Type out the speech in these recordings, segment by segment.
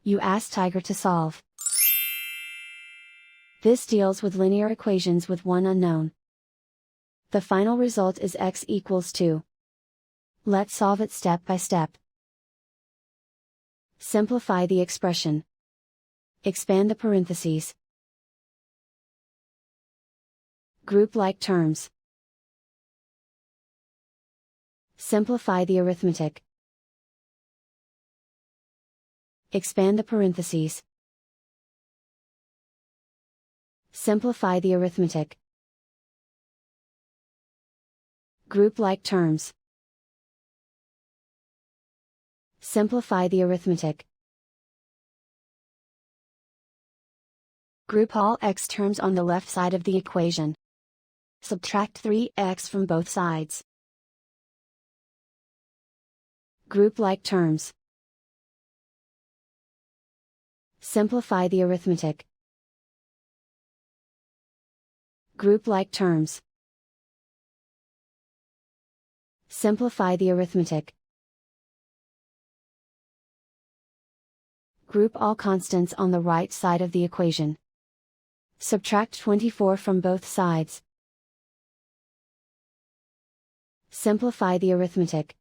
You ask Tiger to solve. This deals with linear equations with one unknown. The final result is x equals 2. Let's solve it step by step. Simplify the expression. Expand the parentheses. Group like terms. Simplify the arithmetic. Expand the parentheses. Simplify the arithmetic. Group like terms. Simplify the arithmetic. Group all x terms on the left side of the equation. Subtract 3x from both sides. Group like terms. Simplify the arithmetic. Group like terms. Simplify the arithmetic. Group all constants on the right side of the equation. Subtract 24 from both sides. Simplify the arithmetic.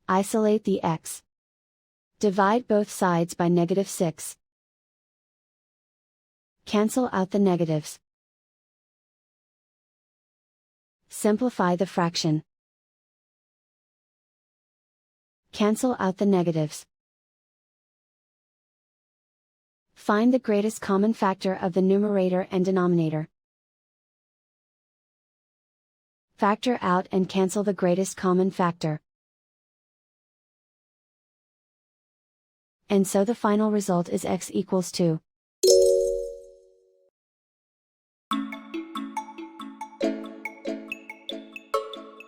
Isolate the x. Divide both sides by -6. Cancel out the negatives. Simplify the fraction. Cancel out the negatives. Find the greatest common factor of the numerator and denominator. Factor out and cancel the greatest common factor. And so the final result is x equals 2.